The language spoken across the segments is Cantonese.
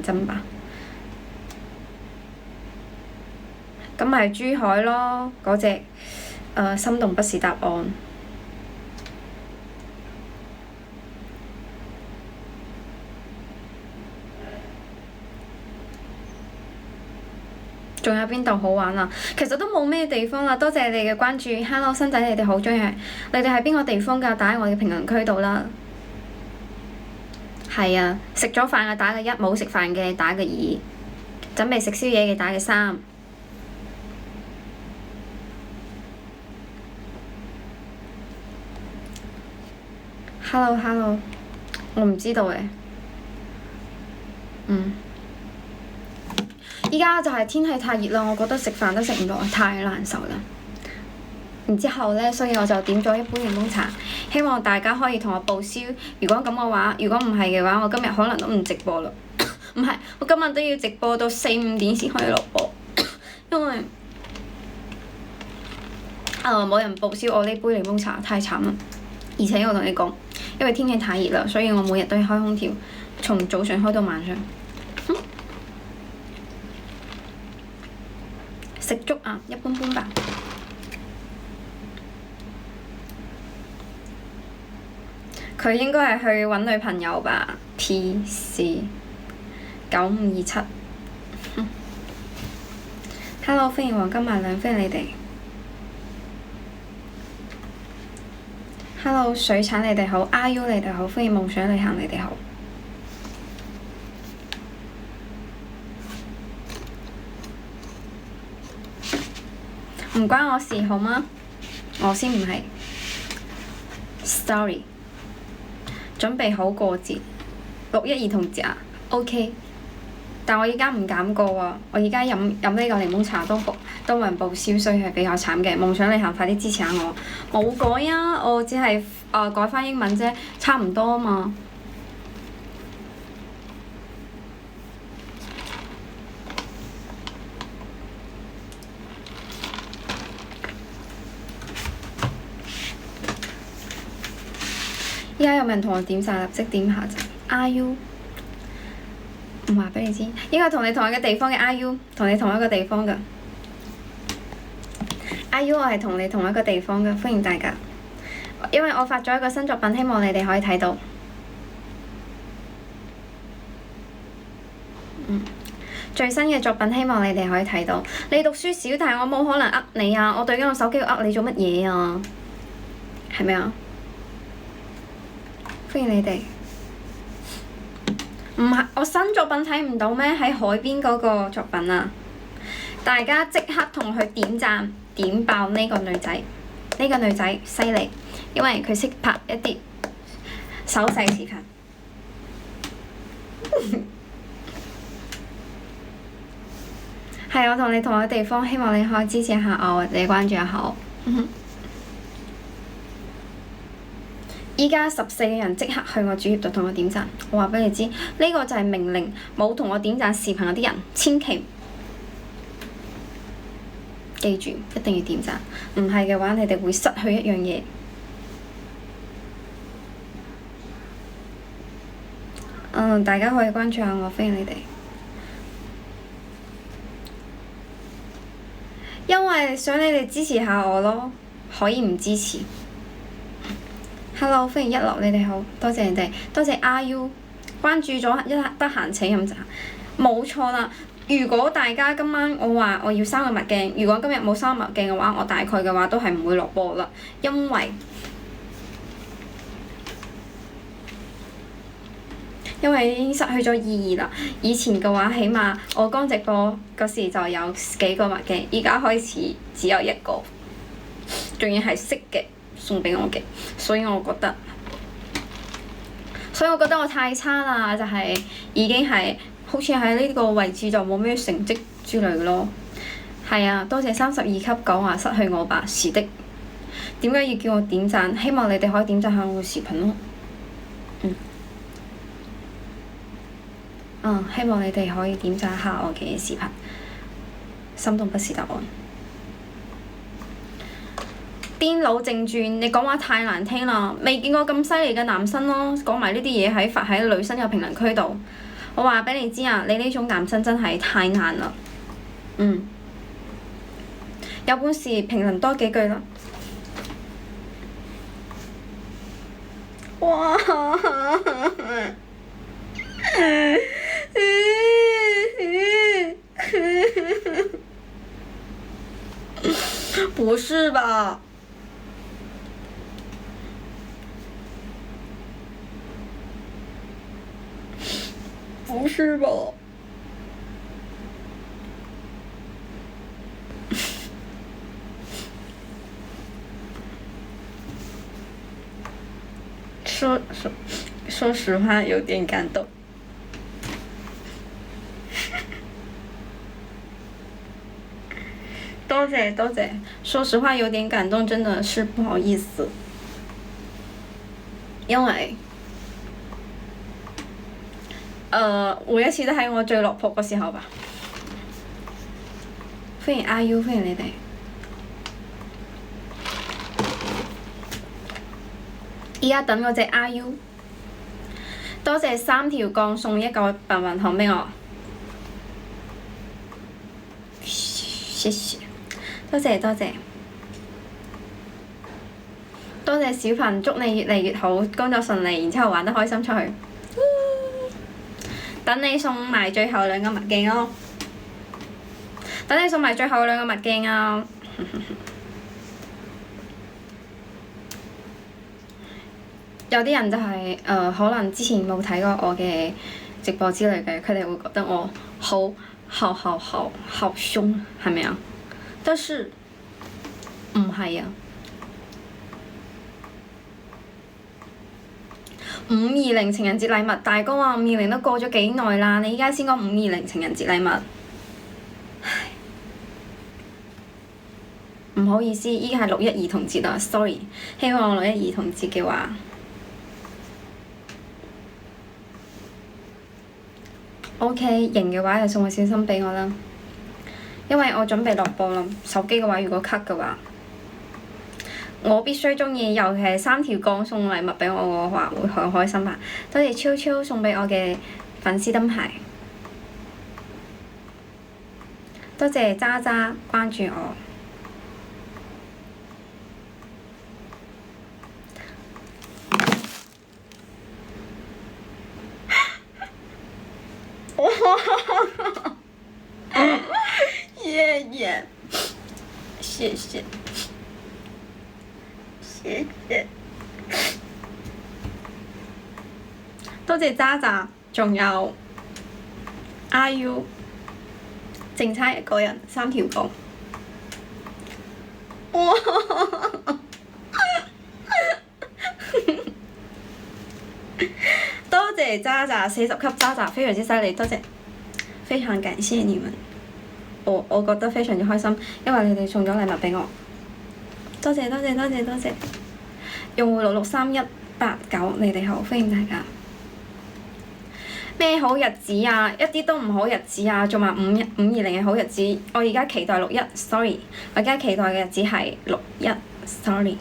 真吧？咁咪珠海咯，嗰隻心動不是答案。仲有邊度好玩啊？其實都冇咩地方啦，多謝你哋嘅關注。Hello， 新仔，你哋好，中意你哋係邊個地方㗎？打喺我嘅評論區度啦。係啊，食咗飯嘅打嘅一，冇食飯嘅打嘅二，準備食宵夜嘅打嘅三。Hello，我唔知道嘅。依家就係天氣太熱啦，我覺得食飯都食唔落，太難受啦。然之後呢，所以我就點咗一杯檸檬茶，希望大家可以同我報銷。如果咁嘅話，如果唔係嘅話，我今日可能都唔直播啦。唔係，我今日都要直播到4、5點先可以落播，因為冇人報銷我呢杯檸檬茶，太慘啦。而且我同你講，因為天氣太熱啦，所以我每日都要開空調，從早上開到晚上。食粥啊，一般般吧。佢應該係去揾女朋友吧？PC 9527。Hello， 歡迎黃金萬兩，歡迎你哋。Hello， 水產你哋好，IU 你哋好，歡迎夢想旅行你哋好。唔關我事好嗎？我先唔係。Sorry。準備好過節，6·1兒童節啊 ，OK。但我而家唔敢過喎，我而家飲呢個檸檬茶都冇人報銷，所以係比較慘嘅。夢想旅行，快啲支持下我。冇改啊，我只係改翻英文啫，差唔多啊嘛。依家有冇人同我點晒？立即點下就 IU。唔話俾你知，應該同你同一個地方嘅 IU， 同你同一個地方㗎。IU 我係同你同一個地方㗎，歡迎大家。因為我發咗一個新作品，希望你哋可以睇到。最新嘅作品，希望你哋可以睇到。你讀書少，但係我冇可能呃你啊！我對緊個手機呃你做乜嘢啊？係咪啊？歡迎你哋。唔係，我新作品睇唔到咩？喺海邊嗰個作品啊！大家即刻同佢點讚，點爆呢個女仔。呢個女仔犀利，因為佢識拍一啲手勢視頻。係我同你同一個地方，希望你可以支持下我，或者關注下我。依家14個人即刻去我主頁度同我點讚，我話俾你知，呢個就係命令，冇同我點讚視頻嗰啲人，千祈記住一定要點讚，唔係嘅話，你哋會失去一樣嘢。大家可以關注下我，歡迎你哋。因為想你哋支持下我咯，可以唔支持。Hello， 歡迎一樂，你哋好，多謝你哋，多謝 IU 關注咗，一得閒請飲茶，冇錯啦。如果大家今晚我話我要3個墨鏡，如果今日冇3個墨鏡嘅話，我大概嘅話都係唔會落播啦，因為已經失去咗意義啦。以前嘅話，起碼我剛直播嗰時就有幾個墨鏡，而家開始只有1個，仲要係色嘅。送俾我嘅，所以我覺得我太差啦，就係已經係好似喺呢個位置就冇咩成績之類嘅咯。係啊，多謝32級講話失去我吧，是的。點解要叫我點讚？希望你哋可以點讚下我嘅視頻咯。希望你哋可以點讚下我嘅視頻。心動不是答案。癲佬正傳，你講話太難聽啦！未見過咁犀利嘅男生咯，講埋呢啲嘢發喺女生嘅評論區度，我話俾你知啊，你呢種男生真係太難啦。有本事評論多幾句啦。哇！不是吧？不是吧？说实话，有點感動。多謝多謝，說實話有點感動，真的是不好意思，因為每一次都喺我最落魄嘅時候吧。歡迎 IU， 歡迎你哋。依家等嗰隻 IU， 多謝3條槓送一個白雲糖畀我，謝謝，多謝多謝，多謝小鵬，祝你越嚟越好，工作順利，然之後玩得開心出去。等你送埋最後2個墨鏡咯，等你送埋最後2個墨鏡啊！有啲人就係可能之前冇睇過我嘅直播之類嘅，佢哋會覺得我好兇，係咪啊？但是唔係啊！520情人節禮物，大哥話520都過咗幾耐啦，你依家先講520情人節禮物，唉，唔好意思，依家係6一兒童節啊 ，sorry， 希望6一兒童節嘅話。OK， 型嘅話就送個小心畀我啦，因為我準備落播啦。手機嘅話，如果 cut 嘅話，我必須鍾意，尤其係3條槓送禮物畀我嘅話，會好開心吧。多謝超超送畀我嘅粉絲燈牌，多謝渣渣關注我。爺爺，謝謝，謝謝，多謝渣渣，仲有 IU， 淨差一個人3條槓，哇！多謝渣渣40級渣渣，非常之犀利，多謝，非常感謝你們。我覺得非常之開心，因為你哋送咗禮物畀我，多謝多謝多謝多謝。用戶663189，你哋好，歡迎大家。咩好日子啊？一啲都唔好日子啊！仲話520嘅好日子，我而家期待61，sorry， 我而家期待嘅日子係61，sorry，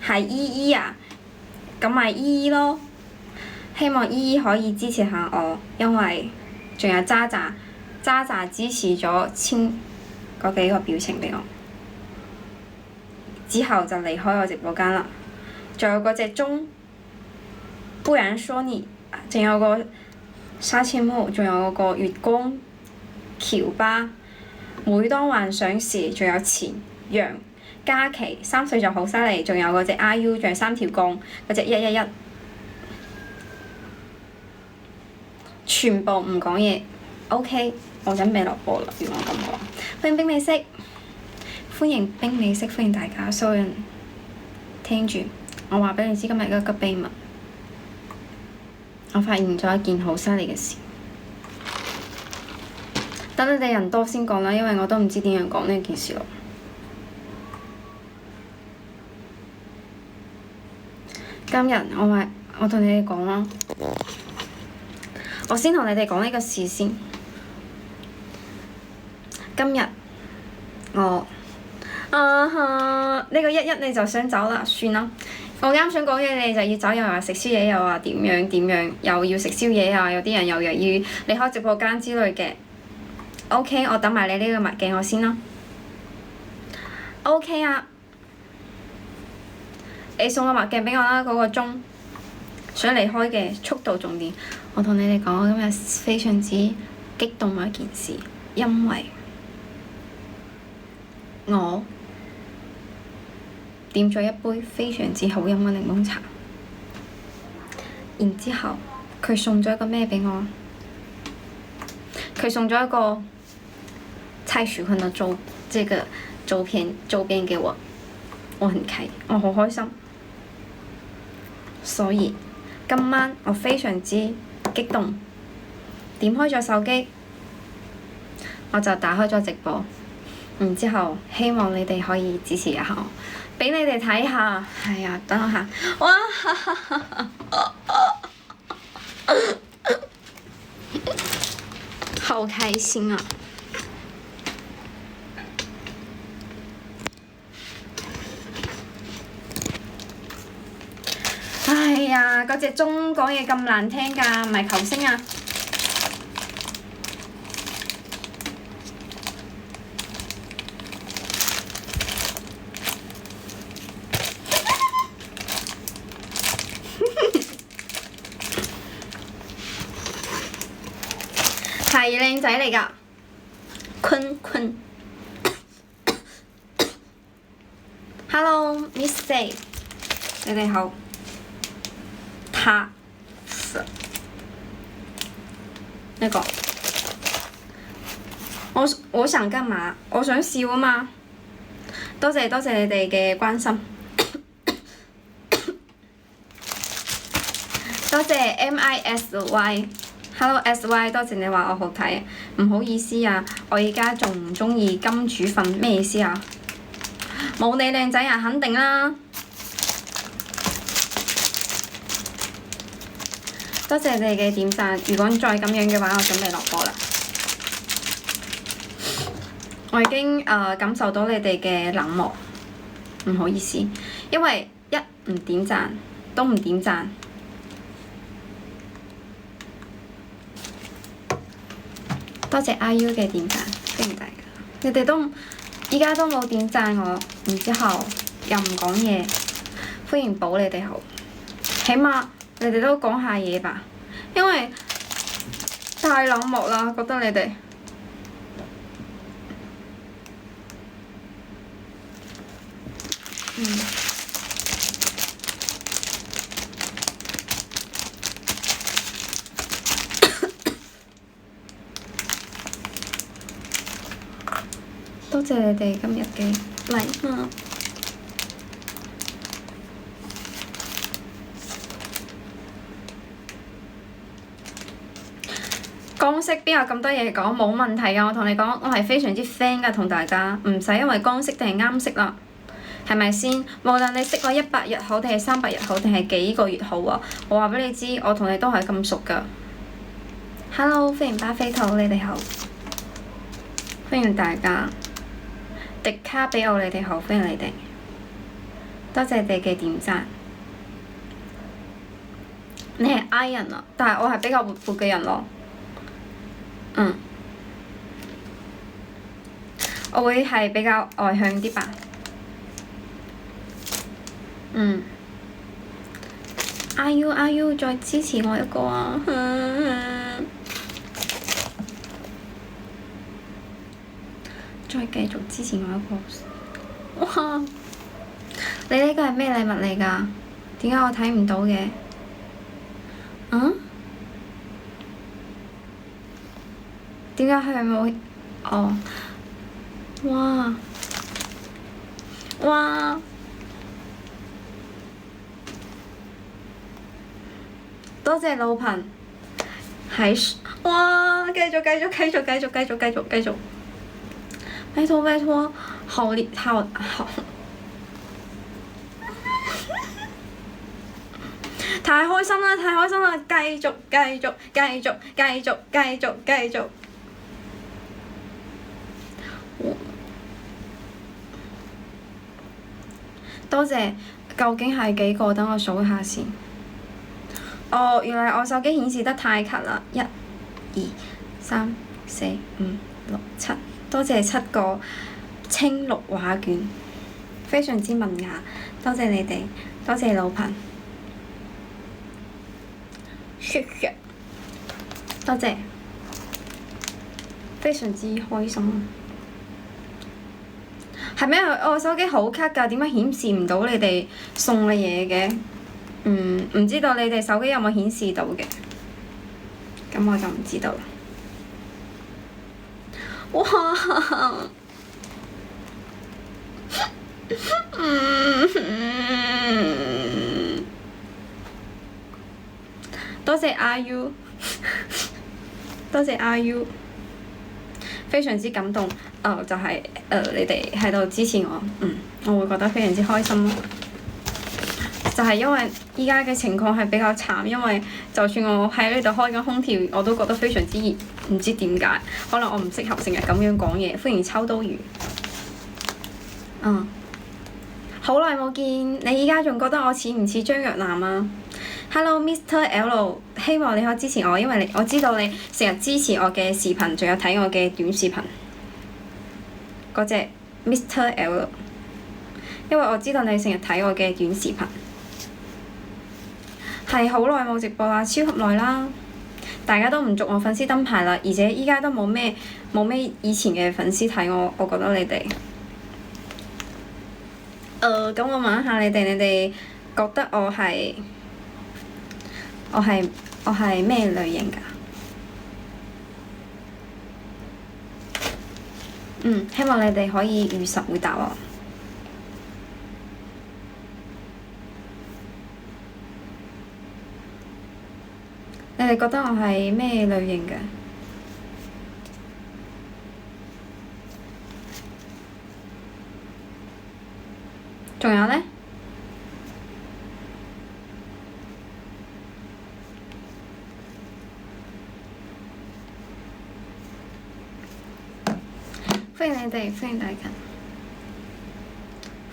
係依依啊，咁咪依依咯。希望依依可以支持下我，因為仲有渣渣支持咗簽嗰幾個表情畀我，之後就離開我直播間啦。仲有嗰隻鐘，不然說你，仲有個沙千木，仲有嗰個月光喬巴，每當幻想時，仲有錢楊嘉琪3歲就好犀利，仲有嗰隻 IU， 仲有3條槓，嗰隻111。全部唔講嘢 ，OK， 我準備落播啦。如果咁講，歡迎冰美式，歡迎冰美式，歡迎大家所有人聽住。我話畀你知今日一個急秘密，我發現咗一件好犀利嘅事。等你哋人多先講啦，因為我都唔知點樣講呢件事咯。今日我同你哋講啦。我先同你哋講呢個事先。今日我呢個11你就想走啦，算啦。我啱想講嘢，你就要走，又話食宵夜，又話點樣點樣，又要食宵夜啊！有啲人又要離開直播間之類嘅。OK， 我等埋你呢個墨鏡我先啦。OK 啊，你送個墨鏡俾我啦，嗰個鐘想離開嘅速度重點。我同你哋講，我今日非常之激動嘅一件事，因為我點咗一杯非常之好飲嘅檸檬茶，然之後佢送咗一個咩俾我？佢送咗一個蔡徐坤嘅這個周邊給我，我好開心。所以今晚我非常之激動，點開咗手機，我就打開咗直播，然之後希望你哋可以支持一下我。畀你哋睇下，係啊，等我下，哇！好開心啊！哎呀，嗰隻鐘講嘢咁難聽㗎，唔係球星啊！係靚仔嚟㗎，坤。Hello，Miss Say， 你哋好。呢個，我想幹嘛？我想笑啊嘛！多謝你哋嘅關心，多謝 MISY。Hello SY， 多謝你話我好睇，唔好意思啊，我而家仲唔鍾意金主份，咩意思啊？冇你靚仔啊，肯定啦！多謝你哋嘅點讚，如果再咁樣嘅話，我準備落播啦。我已經感受到你哋嘅冷漠，唔好意思，因為一唔點讚，都唔點讚。多謝 IU 嘅點讚，歡迎大家。你哋都依家都冇點讚我，然之後又唔講嘢，歡迎寶你哋好。起碼你哋都講下嘢吧，因為太冷漠啦，覺得你哋。多謝你哋今日嘅禮物。光色邊有咁多嘢講？冇問題㗎，我同你講，我係非常之 friend 㗎，同大家唔使因為光色定係啱色啦，係咪先？無論你識我100日好定係300日好定係幾個月好啊，我話畀你知，我同你都係咁熟㗎。Hello， 歡迎巴菲兔，你哋好，歡迎大家。迪卡比奧，你哋好，歡迎你哋，多謝你哋嘅點讚。你係 I 人啊，但係我係比較活潑嘅人咯。我會係比較外向啲吧。IU 再支持我一個啊！再繼續支持我一個。哇！你呢個係咩禮物嚟㗎？點解我睇唔到嘅？點解佢冇？哦！哇！多謝老彭。係。哇！繼續！拜託，好太開心啦！繼續！多謝究竟係幾個？等我數下先。哦，原來我手機顯示得太卡啦！1、2、3、4、5、6、7，多謝7個青綠畫卷，非常之文雅，多謝你哋，多謝老彭，謝謝，多謝，非常之開心。係咩？我手機好卡㗎，點解顯示唔到你哋送嘅嘢嘅？唔知道你哋手機有冇顯示到嘅，咁我就唔知道啦。哇！多謝 RU， 多謝 RU， 非常之感動。就係你哋喺度支持我，我會覺得非常之開心咯。就係因為依家嘅情況係比較慘，因為就算我喺呢度開緊空調，我都覺得非常之熱，唔知點解。可能我唔適合成日咁樣講嘢。歡迎秋刀魚。好耐冇見，你依家仲覺得我似唔似張若楠啊？Hello Mr L， 希望你可以支持我，因為我知道你成日支持我嘅視頻，仲有睇我嘅短視頻。嗰隻 Mr L， 因為我知道你成日睇我嘅短視頻。係好耐冇直播啦，超級耐啦！大家都唔祝我粉絲燈牌啦，而且依家都冇咩以前嘅粉絲睇我，我覺得你哋。咁我問一下你哋覺得我係咩類型㗎？希望你哋可以如實回答我。你哋覺得我係咩類型嘅？仲有呢？歡迎你哋，歡迎大家，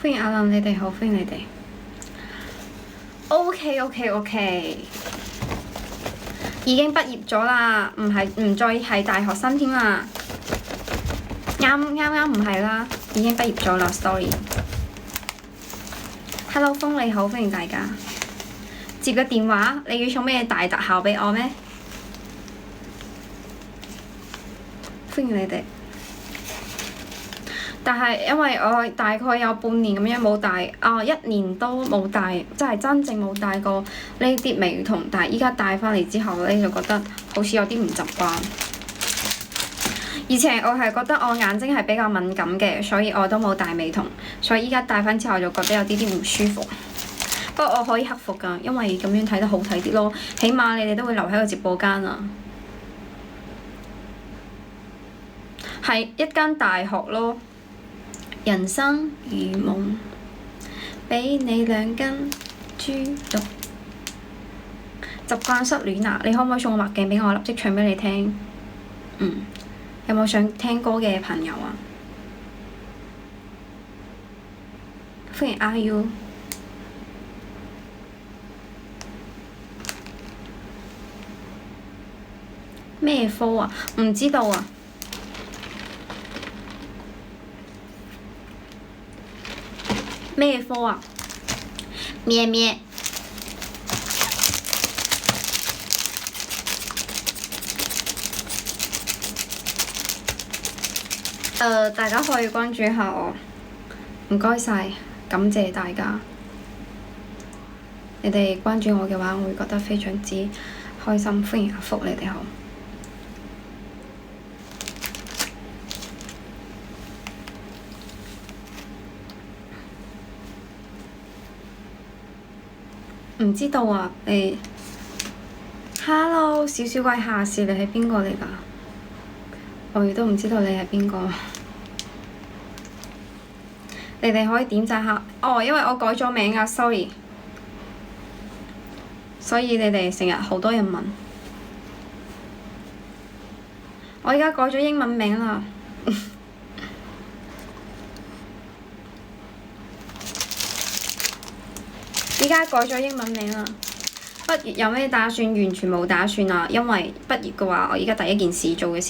歡迎阿林，你哋好，歡迎你哋。OK，已經畢業咗啦，唔再係大學生添啦。啱唔係啦，已經畢業咗啦。Sorry。Hello， 風你好，歡迎大家。接個電話，你要送咩大特效畀我咩？歡迎你哋。但係因為我大概有半年咁樣冇戴，1年都冇戴，即係真正冇戴過呢啲美瞳。但係依家戴返嚟之後咧，就覺得好似有啲唔習慣。而且我係覺得我眼睛係比較敏感嘅，所以我都冇戴美瞳。所以依家戴返之後就覺得有啲唔舒服。不過我可以克服㗎，因為咁樣睇得好睇啲咯。起碼你哋都會留喺個直播間啊。係一間大學咯。人生如夢，畀你2根豬肉。習慣失戀啊！你可唔可以送個墨鏡畀我，立即唱畀你聽？有冇想聽歌嘅朋友啊？歡迎 RU。咩科啊？唔知道啊。咩科啊？咩咩？大家可以關注下我，唔該晒，感謝大家。你哋關注我嘅話，我會覺得非常之開心。歡迎阿福，你哋好。唔知道啊，你 Hello 小鬼夏士，你係邊個嚟㗎？我亦都唔知道你係邊個。你哋可以點讚下因為我改咗名啊 ，sorry。所以你哋成日好多人問，我而家改咗英文名啦。依家改咗英文名啦。畢業有咩打算？完全冇打算啊！因為畢業嘅話，我依家第一件事做嘅事。